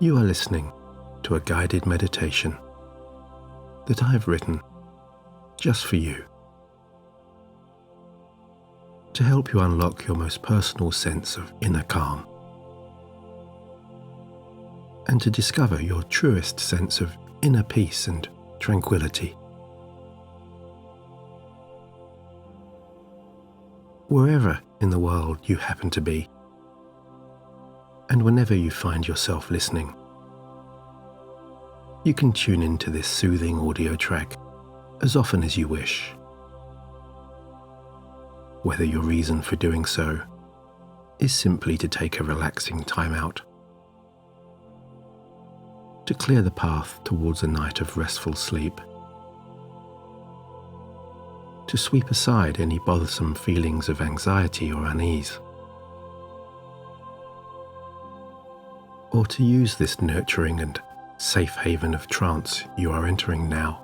You are listening to a guided meditation that I have written just for you to help you unlock your most personal sense of inner calm and to discover your truest sense of inner peace and tranquility. Wherever in the world you happen to be, and whenever you find yourself listening, you can tune into this soothing audio track as often as you wish. Whether your reason for doing so is simply to take a relaxing time out, to clear the path towards a night of restful sleep, to sweep aside any bothersome feelings of anxiety or unease, or to use this nurturing and safe haven of trance you are entering now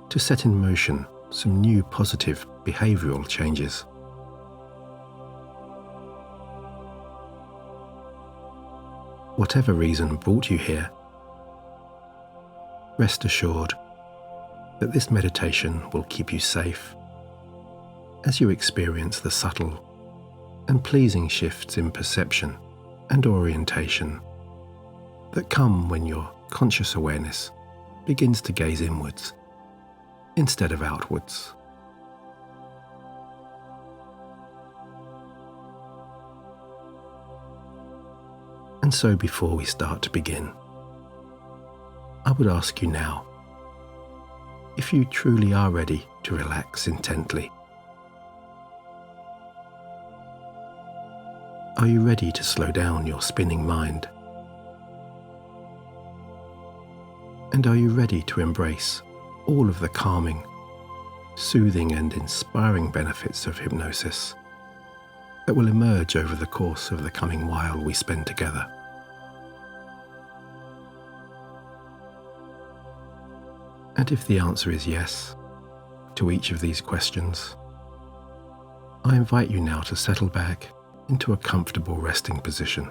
to set in motion some new positive behavioral changes. Whatever reason brought you here, rest assured that this meditation will keep you safe as you experience the subtle and pleasing shifts in perception and orientation that come when your conscious awareness begins to gaze inwards instead of outwards. And so before we start to begin, I would ask you now if you truly are ready to relax intently. Are you ready to slow down your spinning mind? And are you ready to embrace all of the calming, soothing and inspiring benefits of hypnosis that will emerge over the course of the coming while we spend together? And if the answer is yes to each of these questions, I invite you now to settle back into a comfortable resting position,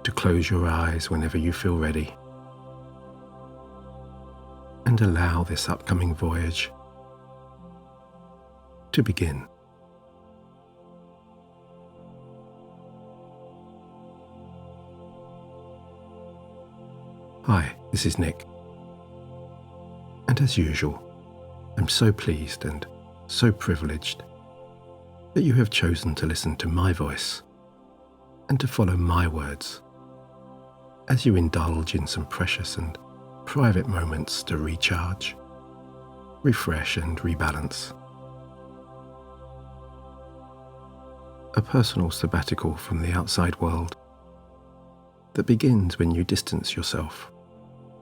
to close your eyes whenever you feel ready, and allow this upcoming voyage to begin. Hi, this is Nick, and as usual, I'm so pleased and so privileged that you have chosen to listen to my voice and to follow my words as you indulge in some precious and private moments to recharge, refresh and rebalance. A personal sabbatical from the outside world that begins when you distance yourself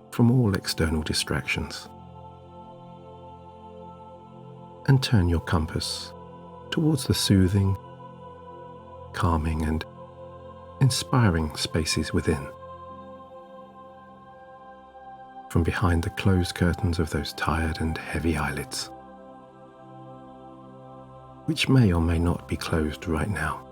from all external distractions and turn your compass towards the soothing, calming and inspiring spaces within. From behind the closed curtains of those tired and heavy eyelids, which may or may not be closed right now.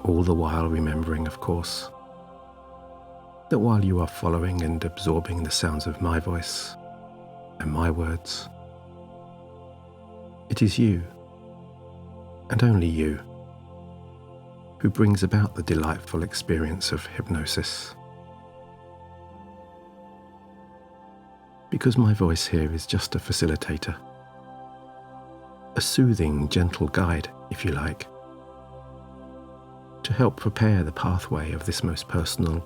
All the while remembering, of course, that while you are following and absorbing the sounds of my voice and my words, it is you, and only you, who brings about the delightful experience of hypnosis. Because my voice here is just a facilitator, a soothing, gentle guide, if you like, to help prepare the pathway of this most personal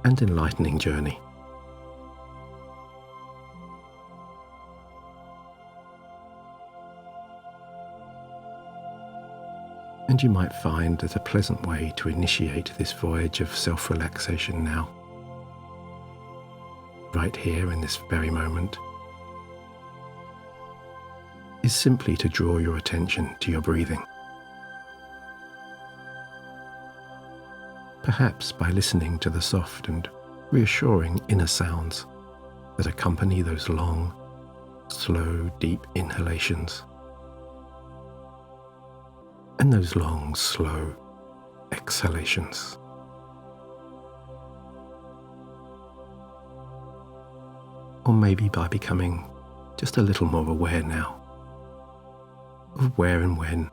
and enlightening journey. And you might find that a pleasant way to initiate this voyage of self-relaxation now, right here in this very moment, is simply to draw your attention to your breathing. Perhaps by listening to the soft and reassuring inner sounds that accompany those long, slow, deep inhalations and those long, slow exhalations. Or maybe by becoming just a little more aware now of where and when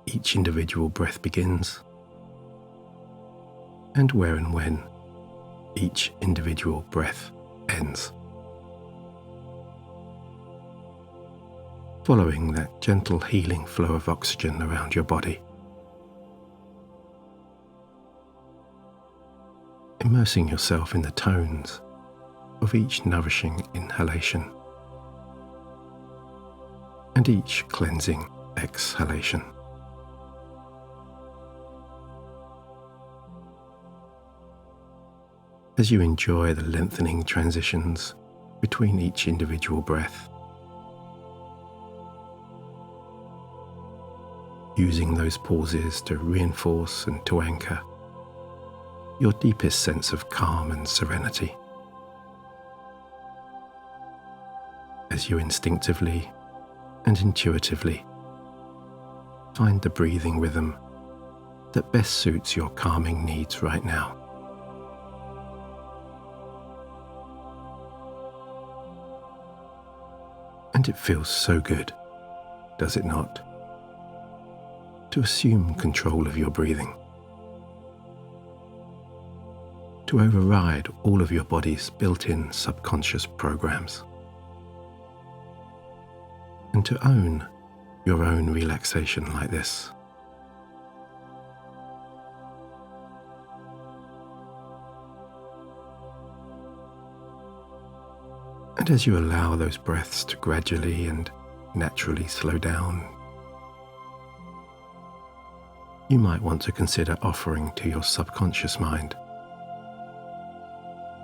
each individual breath begins and where and when each individual breath ends. Following that gentle healing flow of oxygen around your body. Immersing yourself in the tones of each nourishing inhalation and each cleansing exhalation. As you enjoy the lengthening transitions between each individual breath, using those pauses to reinforce and to anchor your deepest sense of calm and serenity. As you instinctively and intuitively find the breathing rhythm that best suits your calming needs right now. And it feels so good, does it not, to assume control of your breathing, to override all of your body's built-in subconscious programs, and to own your own relaxation like this. And as you allow those breaths to gradually and naturally slow down, you might want to consider offering to your subconscious mind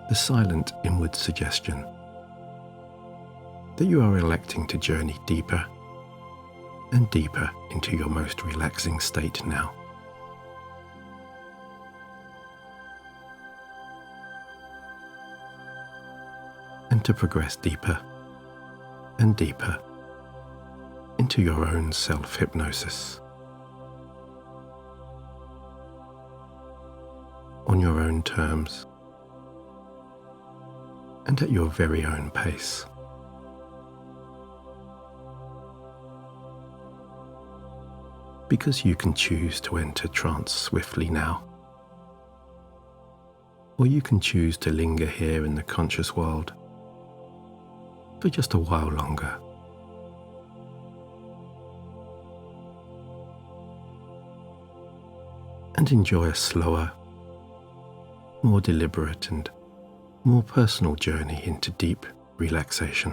the silent inward suggestion that you are electing to journey deeper and deeper into your most relaxing state now. And to progress deeper and deeper into your own self-hypnosis, on your own terms and at your very own pace. Because you can choose to enter trance swiftly now, or you can choose to linger here in the conscious world for just a while longer. And enjoy a slower, more deliberate and more personal journey into deep relaxation.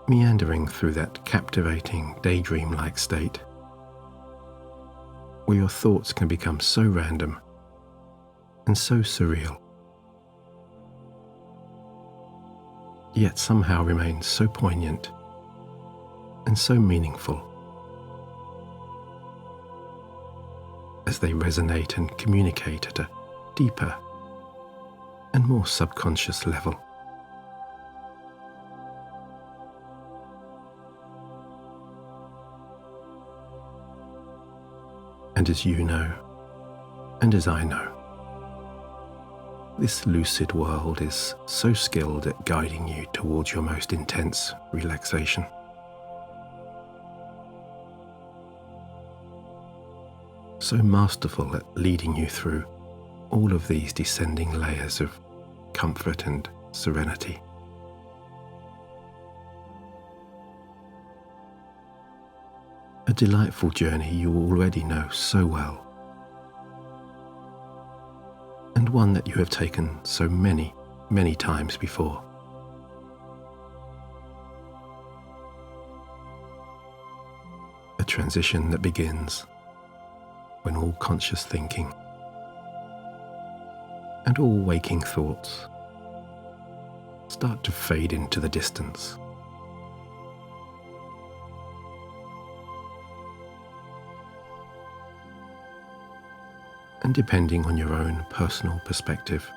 Meandering through that captivating daydream-like state where your thoughts can become so random and so surreal, yet somehow remain so poignant and so meaningful as they resonate and communicate at a deeper and more subconscious level. And as you know, and as I know, this lucid world is so skilled at guiding you towards your most intense relaxation. So masterful at leading you through all of these descending layers of comfort and serenity. A delightful journey you already know so well, and one that you have taken so many, many times before. A transition that begins when all conscious thinking and all waking thoughts start to fade into the distance. And depending on your own personal perspective,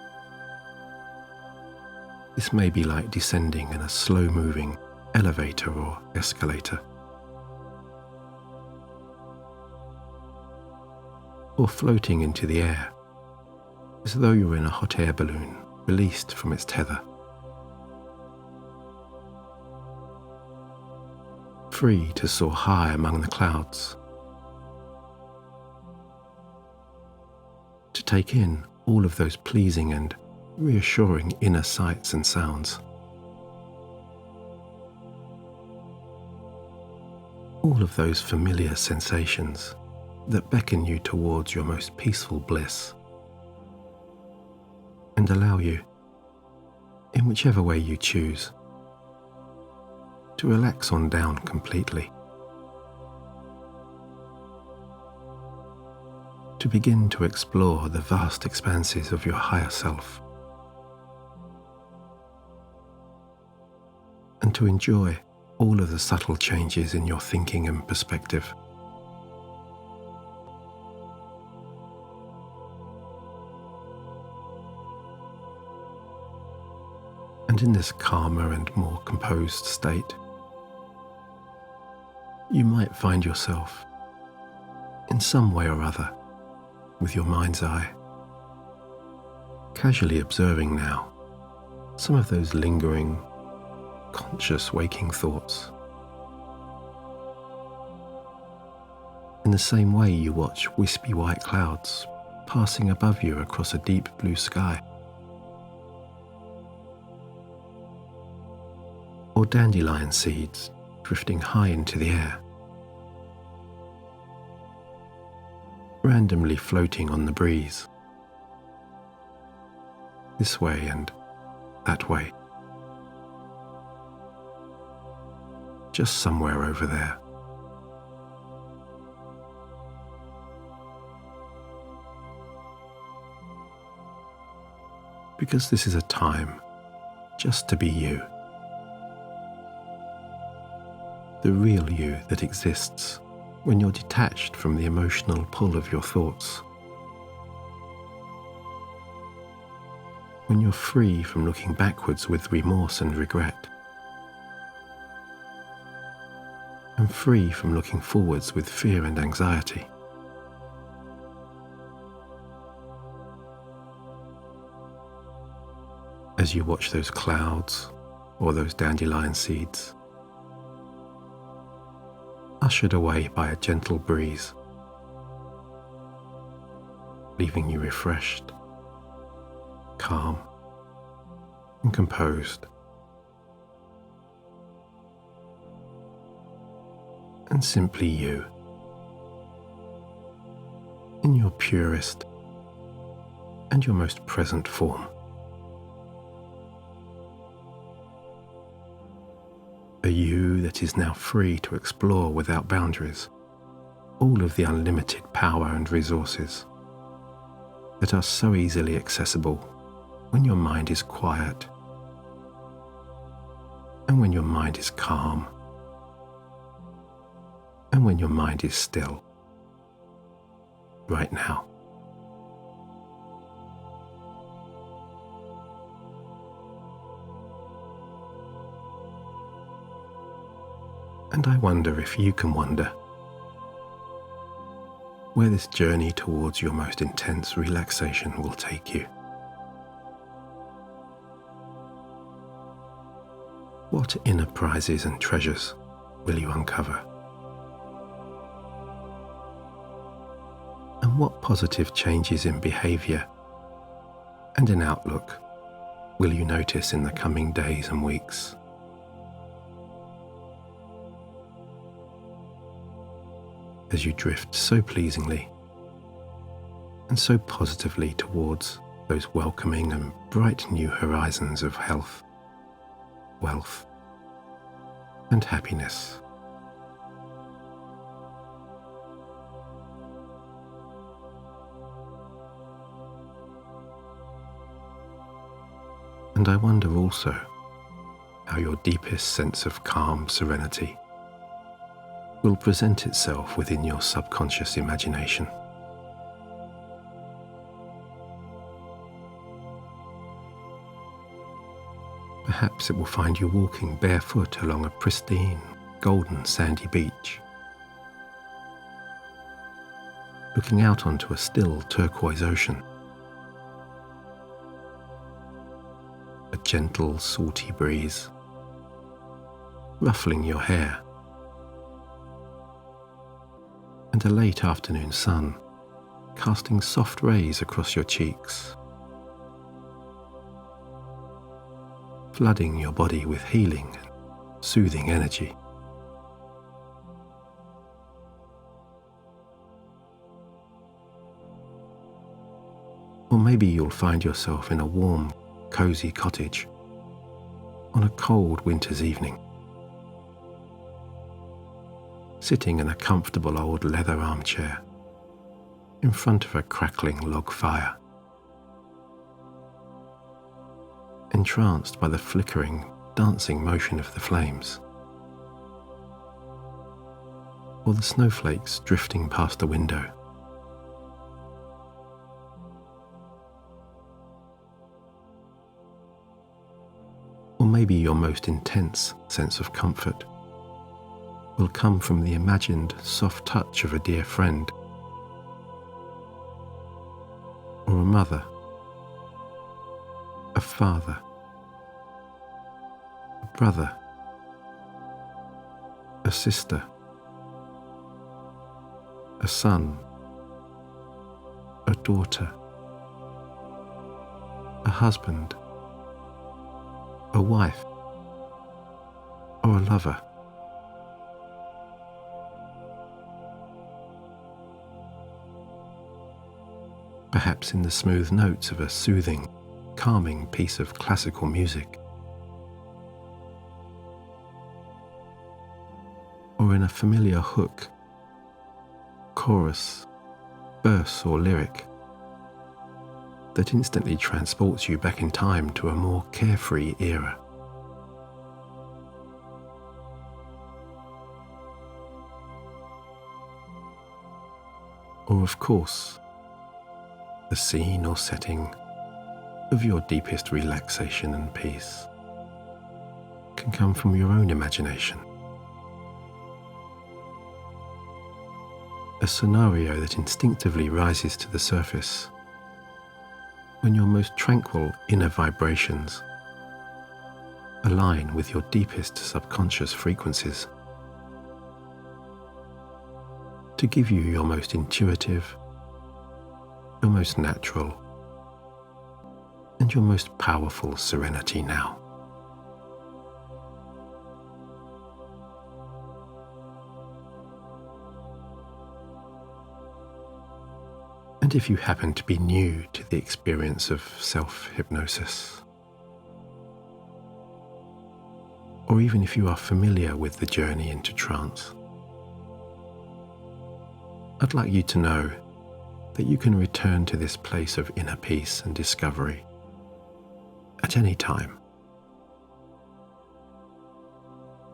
This may be like descending in a slow-moving elevator or escalator, or floating into the air as though you were in a hot air balloon released from its tether, free to soar high among the clouds, to take in all of those pleasing and reassuring inner sights and sounds. All of those familiar sensations that beckon you towards your most peaceful bliss and allow you, in whichever way you choose, to relax on down completely, to begin to explore the vast expanses of your higher self, and to enjoy all of the subtle changes in your thinking and perspective. And in this calmer and more composed state, you might find yourself, in some way or other, with your mind's eye, casually observing now some of those lingering, conscious waking thoughts. In the same way you watch wispy white clouds passing above you across a deep blue sky, or dandelion seeds drifting high into the air, randomly floating on the breeze, this way and that way, just somewhere over there. Because this is a time just to be you, the real you that exists when you're detached from the emotional pull of your thoughts, when you're free from looking backwards with remorse and regret, and free from looking forwards with fear and anxiety. As you watch those clouds or those dandelion seeds, ushered away by a gentle breeze, leaving you refreshed, calm, and composed, and simply you, in your purest and your most present form. A you that is now free to explore without boundaries all of the unlimited power and resources that are so easily accessible when your mind is quiet and when your mind is calm and when your mind is still, right now. And I wonder if you can wonder where this journey towards your most intense relaxation will take you. What inner prizes and treasures will you uncover? And what positive changes in behavior and in outlook will you notice in the coming days and weeks? As you drift so pleasingly and so positively towards those welcoming and bright new horizons of health, wealth, and happiness. And I wonder also how your deepest sense of calm serenity will present itself within your subconscious imagination. Perhaps it will find you walking barefoot along a pristine, golden sandy beach, looking out onto a still turquoise ocean. A gentle, salty breeze ruffling your hair, and a late afternoon sun casting soft rays across your cheeks, flooding your body with healing and soothing energy. Or maybe you'll find yourself in a warm, cozy cottage on a cold winter's evening, sitting in a comfortable old leather armchair in front of a crackling log fire, entranced by the flickering, dancing motion of the flames, or the snowflakes drifting past the window. Or maybe your most intense sense of comfort will come from the imagined soft touch of a dear friend, or a mother, a father, a brother, a sister, a son, a daughter, a husband, a wife, or a lover. Perhaps in the smooth notes of a soothing, calming piece of classical music, or in a familiar hook, chorus, verse, or lyric that instantly transports you back in time to a more carefree era. Or, of course, the scene or setting of your deepest relaxation and peace can come from your own imagination. A scenario that instinctively rises to the surface when your most tranquil inner vibrations align with your deepest subconscious frequencies, to give you your most intuitive, your most natural, and your most powerful serenity now. And if you happen to be new to the experience of self-hypnosis, or even if you are familiar with the journey into trance, I'd like you to know that you can return to this place of inner peace and discovery at any time,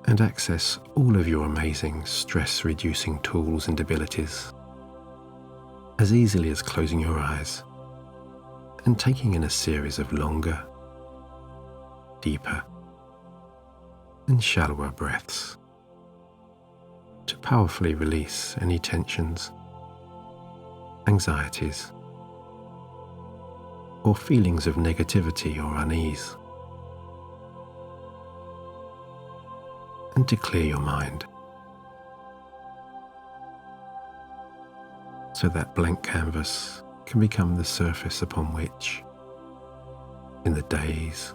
and access all of your amazing stress-reducing tools and abilities as easily as closing your eyes and taking in a series of longer, deeper, and shallower breaths to powerfully release any tensions, anxieties, or feelings of negativity or unease, and to clear your mind so that blank canvas can become the surface upon which, in the days,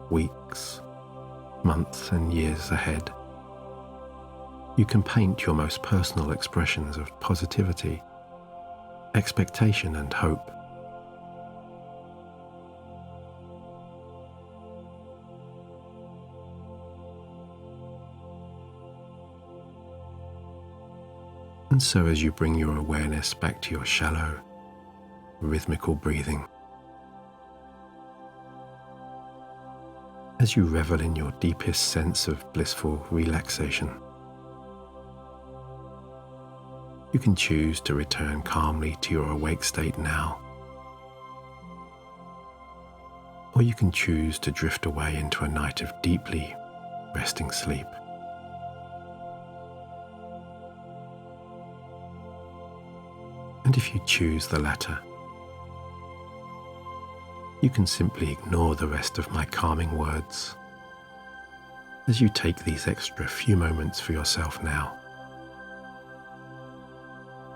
weeks, months and years ahead, you can paint your most personal expressions of positivity, expectation and hope. And so as you bring your awareness back to your shallow, rhythmical breathing, as you revel in your deepest sense of blissful relaxation, you can choose to return calmly to your awake state now, or you can choose to drift away into a night of deeply resting sleep. And if you choose the latter, you can simply ignore the rest of my calming words as you take these extra few moments for yourself now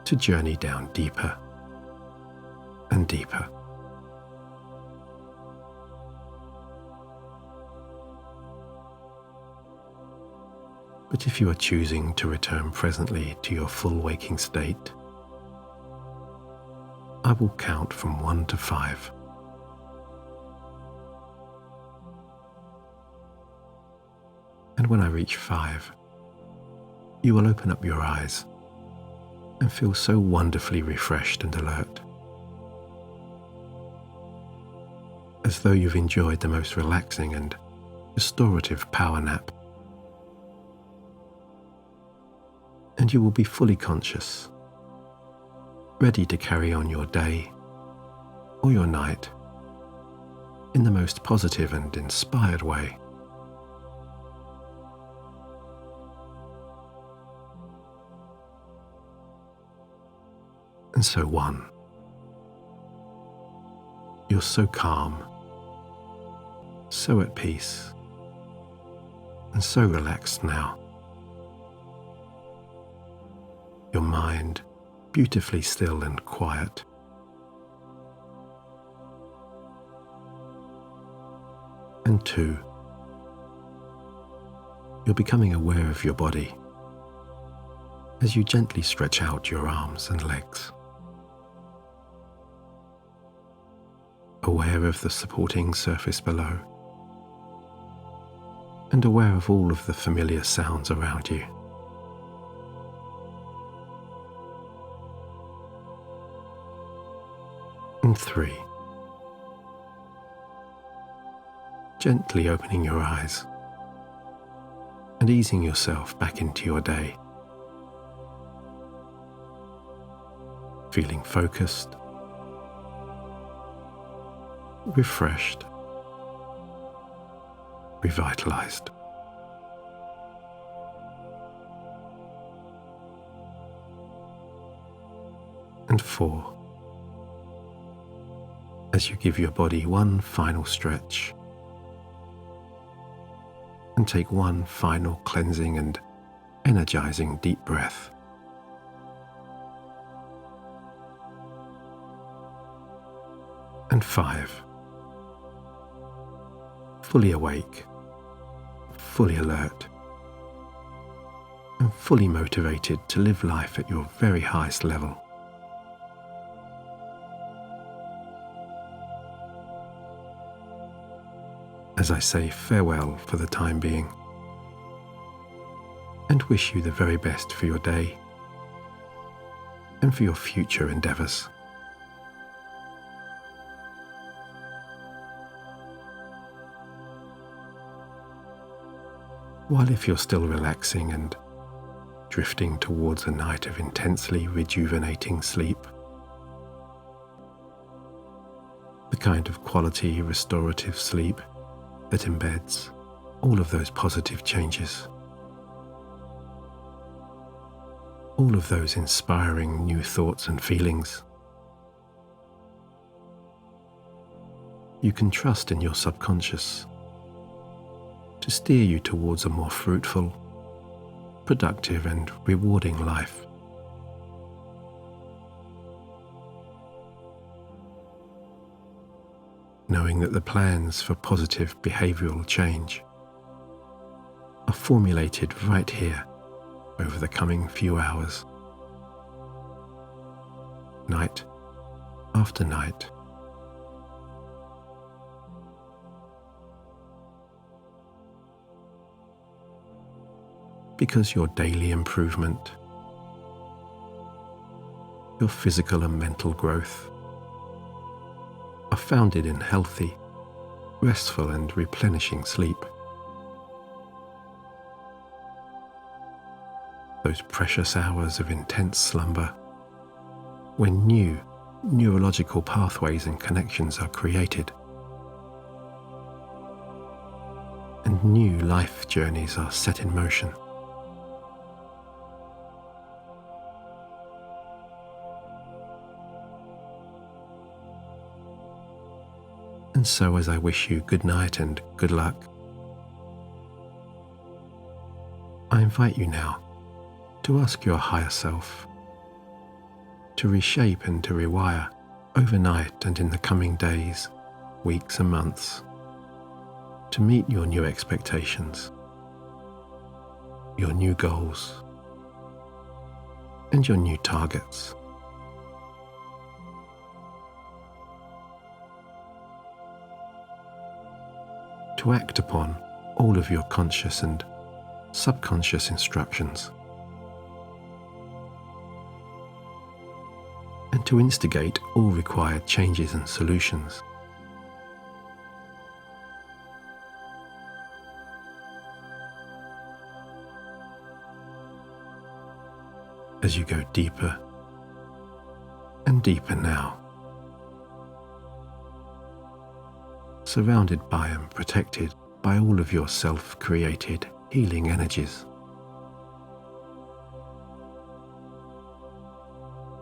to journey down deeper and deeper. But if you are choosing to return presently to your full waking state, I will count from 1 to 5. And when I reach 5, you will open up your eyes and feel so wonderfully refreshed and alert, as though you've enjoyed the most relaxing and restorative power nap. And you will be fully conscious, ready to carry on your day or your night in the most positive and inspired way. And so 1, you're so calm, so at peace, and so relaxed now. Your mind beautifully still and quiet. And 2, you're becoming aware of your body as you gently stretch out your arms and legs. Aware of the supporting surface below, and aware of all of the familiar sounds around you. And 3, gently opening your eyes and easing yourself back into your day, feeling focused, refreshed, revitalized. And 4, as you give your body one final stretch and take one final cleansing and energizing deep breath. And 5, fully awake, fully alert, and fully motivated to live life at your very highest level. As I say farewell for the time being, and wish you the very best for your day and for your future endeavors. While if you're still relaxing and drifting towards a night of intensely rejuvenating sleep, the kind of quality restorative sleep that embeds all of those positive changes, all of those inspiring new thoughts and feelings, you can trust in your subconscious to steer you towards a more fruitful, productive and rewarding life. Knowing that the plans for positive behavioral change are formulated right here over the coming few hours, night after night. Because your daily improvement, your physical and mental growth are founded in healthy, restful and replenishing sleep. Those precious hours of intense slumber when new neurological pathways and connections are created, new life journeys are set in motion. And so, as I wish you good night and good luck, I invite you now to ask your higher self to reshape and to rewire overnight and in the coming days, weeks and months to meet your new expectations, your new goals, and your new targets. To act upon all of your conscious and subconscious instructions, and to instigate all required changes and solutions. As you go deeper and deeper now, surrounded by and protected by all of your self-created healing energies,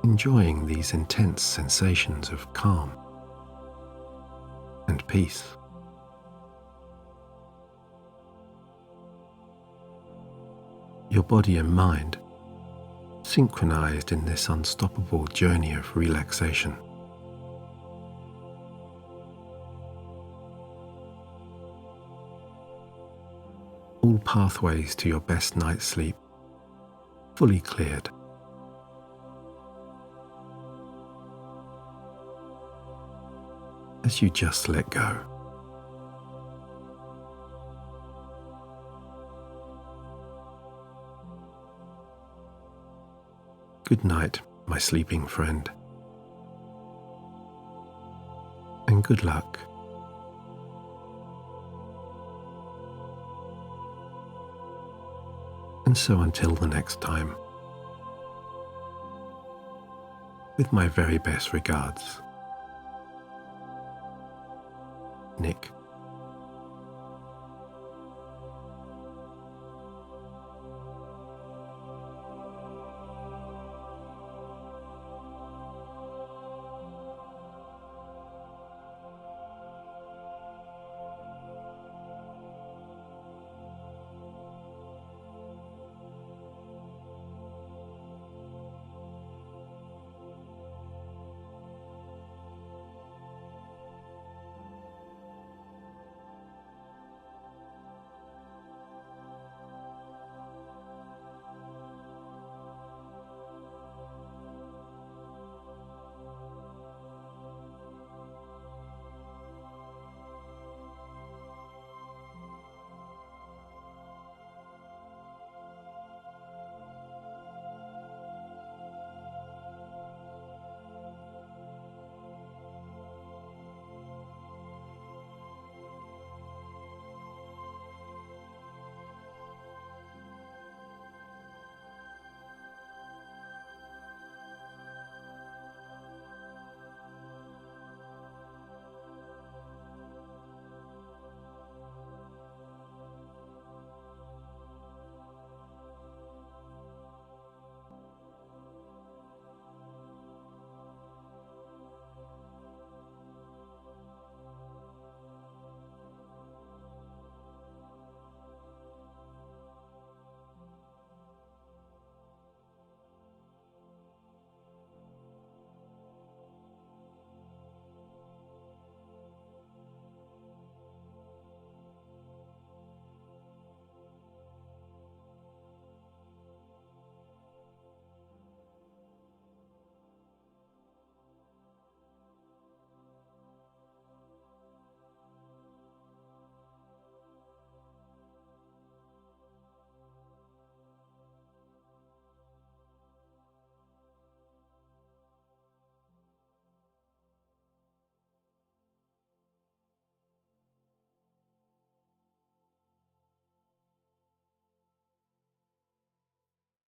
enjoying these intense sensations of calm and peace. Your body and mind synchronized in this unstoppable journey of relaxation. All pathways to your best night's sleep fully cleared. As you just let go. Good night, my sleeping friend, and good luck. And so until the next time, with my very best regards, Nick.